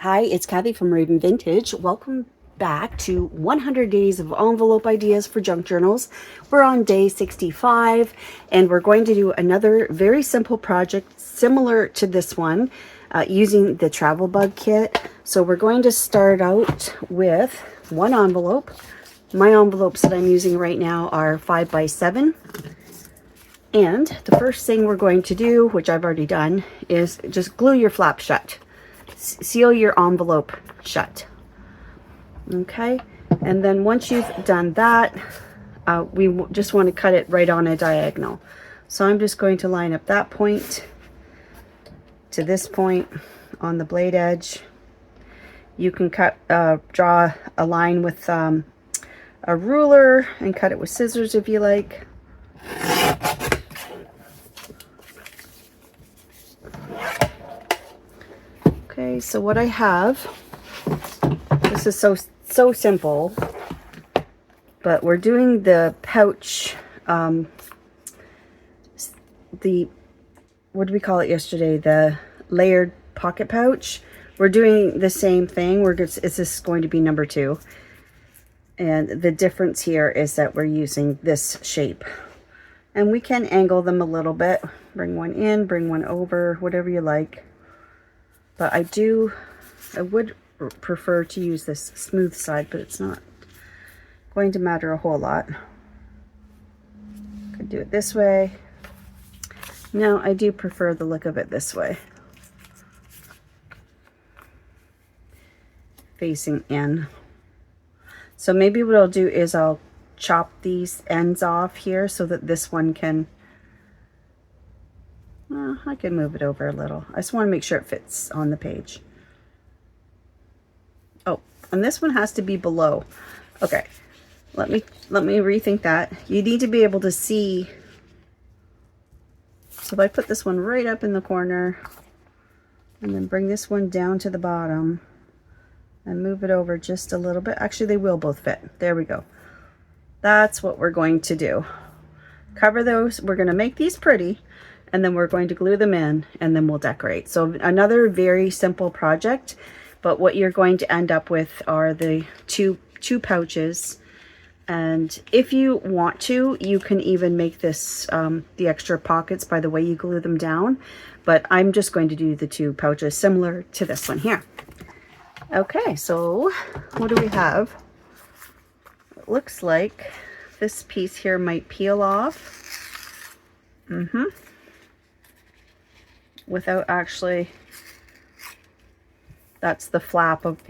Hi, it's Kathy from Raven Vintage. Welcome back to 100 Days of Envelope Ideas for Junk Journals. We're on day 65, and we're going to do another very simple project similar to this one using the Travel Bug Kit. So we're going to start out with one envelope. My envelopes that I'm using right now are 5 by 7. And the first thing we're going to do, which I've already done, is just glue your flap shut. Seal your envelope shut. Okay, and then once you've done that, we just want to cut it right on a diagonal. So I'm just going to line up that point to this point on the blade edge. You can draw a line with a ruler and cut it with scissors if you like. Okay, so what I have, this is so simple, but we're doing the pouch, what did we call it yesterday? The layered pocket pouch. We're doing the same thing. It's just going to be number 2. And the difference here is that we're using this shape. And we can angle them a little bit. Bring one in, bring one over, whatever you like. But I would prefer to use this smooth side, but it's not going to matter a whole lot. Could do it this way. No, I do prefer the look of it this way. Facing in. So maybe what I'll do is I'll chop these ends off here so that this one can, I can move it over a little. I just want to make sure it fits on the page. Oh, and this one has to be below. Okay, let me rethink that. You need to be able to see. So if I put this one right up in the corner and then bring this one down to the bottom and move it over just a little bit. Actually, they will both fit. There we go. That's what we're going to do. Cover those. We're going to make these pretty, and then we're going to glue them in, and then we'll decorate. So another very simple project, but what you're going to end up with are the two pouches. And if you want to, you can even make this the extra pockets by the way you glue them down, but I'm just going to do the 2 pouches similar to this one here. Okay, so what do we have? It looks like this piece here might peel off. Without actually, that's the flap of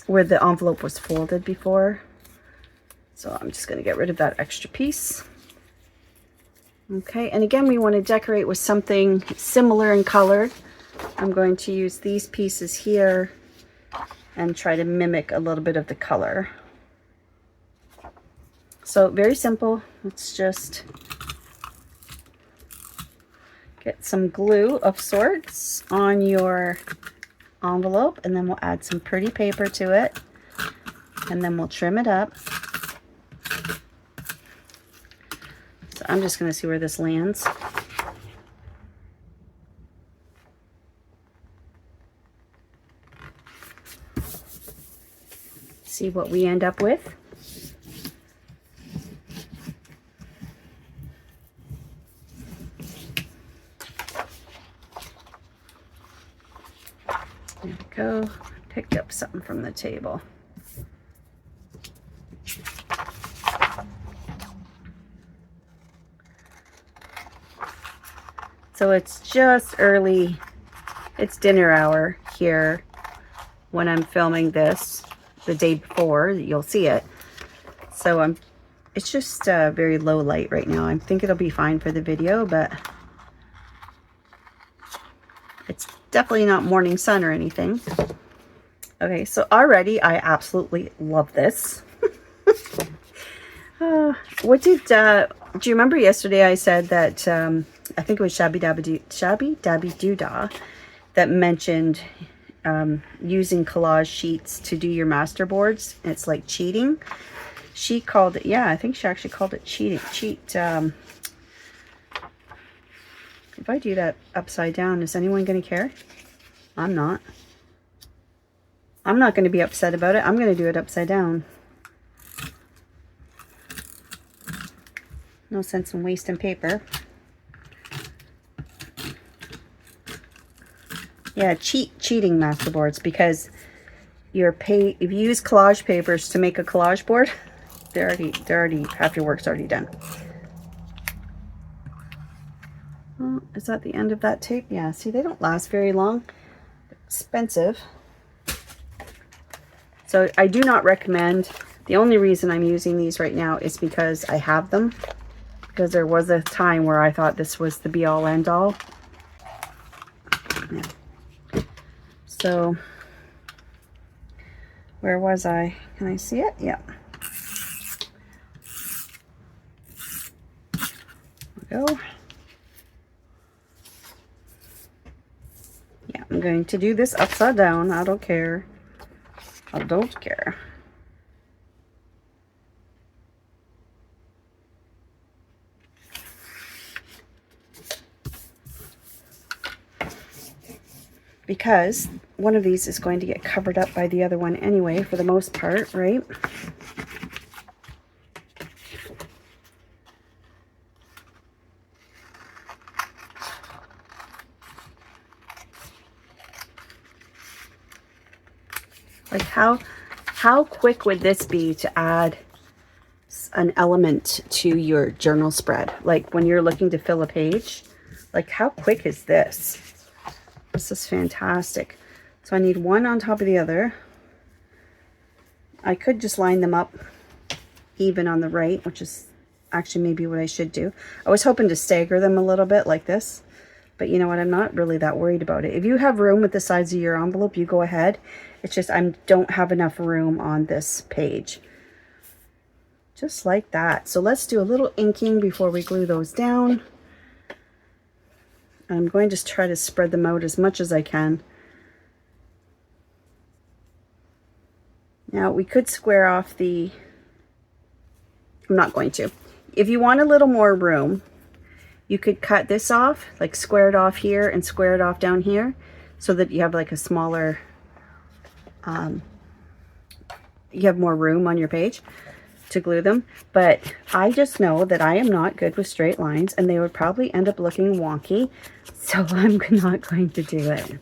where the envelope was folded before. So I'm just going to get rid of that extra piece. Okay, and again, we want to decorate with something similar in color. I'm going to use these pieces here and try to mimic a little bit of the color. So very simple. Let's just get some glue of sorts on your envelope, and then we'll add some pretty paper to it, and then we'll trim it up. So I'm just going to see where this lands. See what we end up with. There we go. Picked up something from the table. So it's just early. It's dinner hour here when I'm filming this. The day before, you'll see it. So it's just very low light right now. I think it'll be fine for the video, but it's definitely not morning sun or anything. Okay, so already I absolutely love this. Do you remember yesterday I said that I think it was Shabby Dabby Doodah that mentioned using collage sheets to do your master boards? It's like cheating. She called it, yeah, I think she actually called it cheating. If I do that upside down, is anyone going to care? I'm not. I'm not going to be upset about it. I'm going to do it upside down. No sense in wasting paper. Yeah, cheating masterboards, because if you use collage papers to make a collage board, they're already half your work's already done. Oh, is that the end of that tape? Yeah, see, they don't last very long. They're expensive. So I do not recommend. The only reason I'm using these right now is because I have them. Because there was a time where I thought this was the be-all end-all. Yeah. So, where was I? Can I see it? Yeah. There we go. Yeah, I'm going to do this upside down. I don't care. I don't care. Because one of these is going to get covered up by the other one anyway, for the most part, right? Like how quick would this be to add an element to your journal spread? Like when you're looking to fill a page, like how quick is this? This is fantastic. So I need one on top of the other. I could just line them up even on the right, which is actually maybe what I should do. I was hoping to stagger them a little bit like this, but you know what? I'm not really that worried about it. If you have room with the size of your envelope, you go ahead. It's just I don't have enough room on this page. Just like that. So let's do a little inking before we glue those down. I'm going to try to spread them out as much as I can. Now we could square off the, I'm not going to. If you want a little more room, you could cut this off, like square it off here and square it off down here, so that you have like a smaller, you have more room on your page to glue them. But I just know that I am not good with straight lines, and they would probably end up looking wonky, so I'm not going to do it.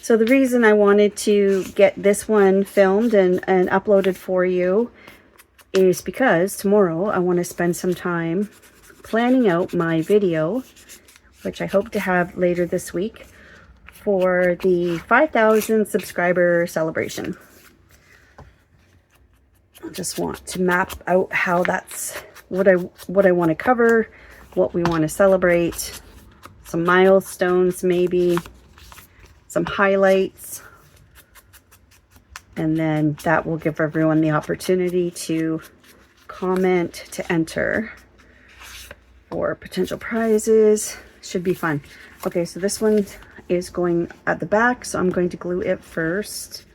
So the reason I wanted to get this one filmed and uploaded for you is because tomorrow I want to spend some time planning out my video, which I hope to have later this week, for the 5,000 subscriber celebration. I just want to map out how that's what I want to cover, what we want to celebrate, some milestones maybe, some highlights, and then that will give everyone the opportunity to comment, to enter for potential prizes. Should be fun. Okay, so this one is going at the back, so I'm going to glue it first.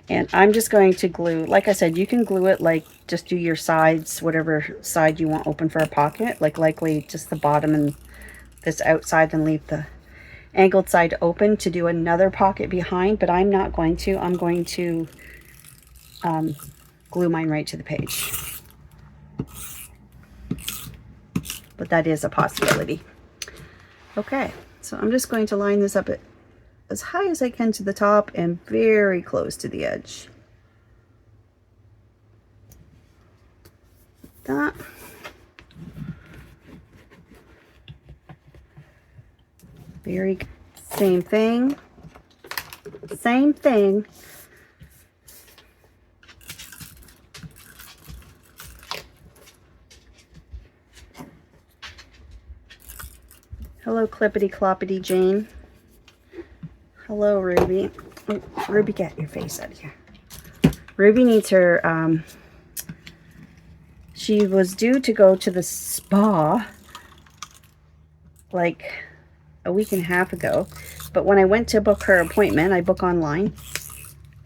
And I'm just going to glue, like I said, you can glue it like, just do your sides, whatever side you want open for a pocket, like likely just the bottom and this outside, and leave the angled side open to do another pocket behind, but I'm not going to. I'm going to glue mine right to the page. But that is a possibility. Okay, so I'm just going to line this up as high as I can to the top and very close to the edge. That. Very good. Same thing. Same thing. Hello, Clippity Cloppity Jane. Hello, Ruby. Oh, Ruby, get your face out of here. Ruby needs her, she was due to go to the spa like a week and a half ago. But when I went to book her appointment, I book online,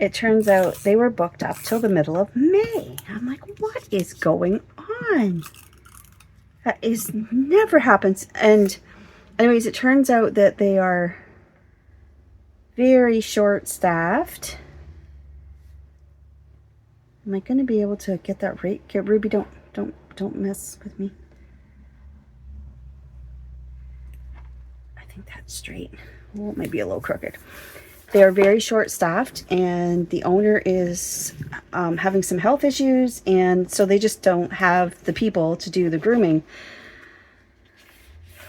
it turns out they were booked up till the middle of May. I'm like, what is going on? That is never happens. And anyways, it turns out that they are very short-staffed. Am I going to be able to get that right? Get Ruby, don't mess with me. I think that's straight. Well, it might be a little crooked. They are very short-staffed, and the owner is having some health issues, and so they just don't have the people to do the grooming.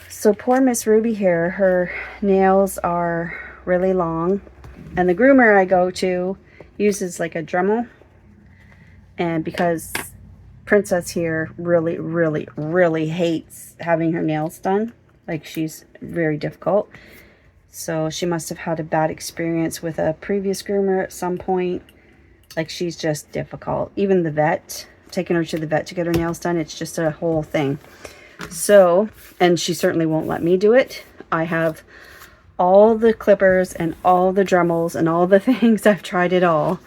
So poor Miss Ruby here, her nails are really long, and the groomer I go to uses like a Dremel, and because Princess here really hates having her nails done, like she's very difficult. So she must have had a bad experience with a previous groomer at some point. Like, she's just difficult. Even the vet, taking her to the vet to get her nails done, it's just a whole thing. So, and she certainly won't let me do it. I have all the clippers and all the Dremels and all the things. I've tried it all.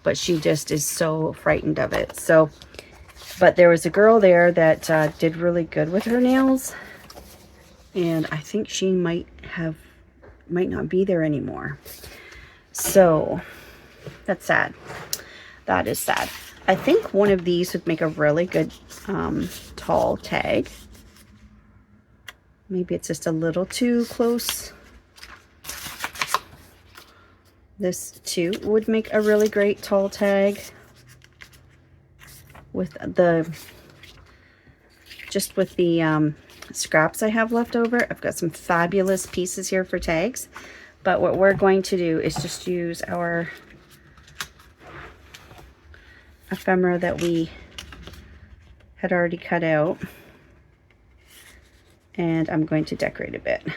But she just is so frightened of it. So, but there was a girl there that did really good with her nails. And I think she might not be there anymore. So that's sad. That is sad. I think one of these would make a really good tall tag. Maybe it's just a little too close. This too would make a really great tall tag with the scraps I have left over. I've got some fabulous pieces here for tags, but what we're going to do is just use our ephemera that we had already cut out, and I'm going to decorate a bit.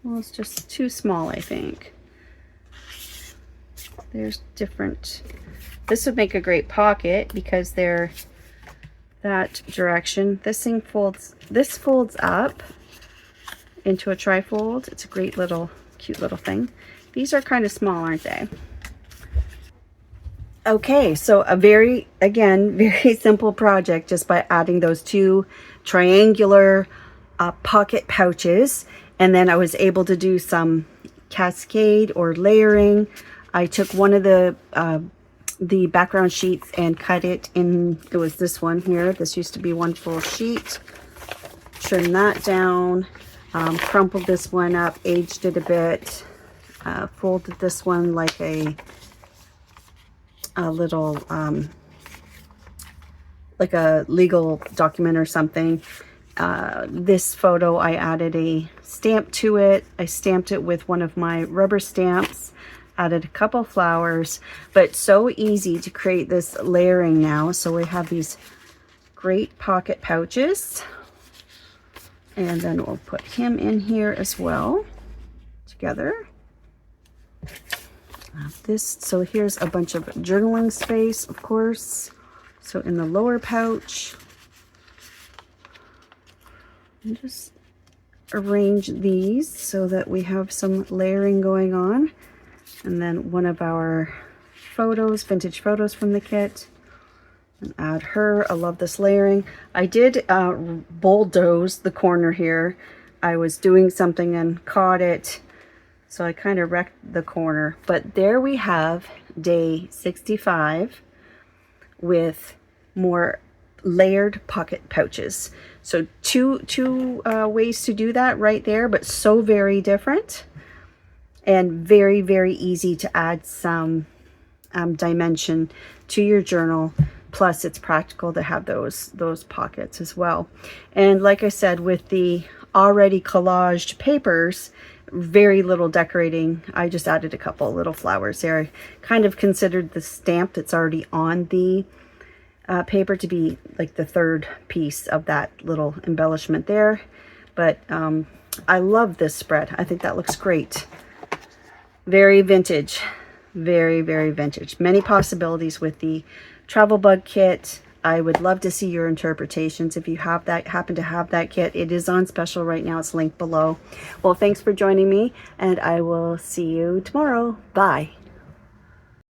Well, it's just too small, I think. There's different. This would make a great pocket because they're that direction. This thing folds up into a trifold. It's a great little, cute little thing. These are kind of small, aren't they? Okay, so a very simple project just by adding those two triangular pocket pouches. And then I was able to do some cascade or layering. I took one of the background sheets and cut it in. It was this one here. This used to be one full sheet. Trimmed that down, crumpled this one up, aged it a bit, folded this one like a little like a legal document or something. This photo, I added a stamp to it. I stamped it with one of my rubber stamps, added a couple flowers, but so easy to create this layering now. So we have these great pocket pouches, and then we'll put him in here as well together. So here's a bunch of journaling space, of course. So in the lower pouch, and just arrange these so that we have some layering going on. And then one of our photos, vintage photos from the kit, and add her. I love this layering. I did bulldoze the corner here. I was doing something and caught it, so I kind of wrecked the corner. But there we have day 65 with more layered pocket pouches. So two ways to do that right there, but so very different and very, very easy to add some dimension to your journal. Plus it's practical to have those pockets as well. And like I said, with the already collaged papers, very little decorating. I just added a couple little flowers there. I kind of considered the stamp that's already on the paper to be like the third piece of that little embellishment there. But I love this spread. I think that looks great. Very vintage. Very, very vintage. Many possibilities with the travel bug kit. I would love to see your interpretations. If you have that, happen to have that kit, it is on special right now. It's linked below. Well, thanks for joining me, and I will see you tomorrow. Bye.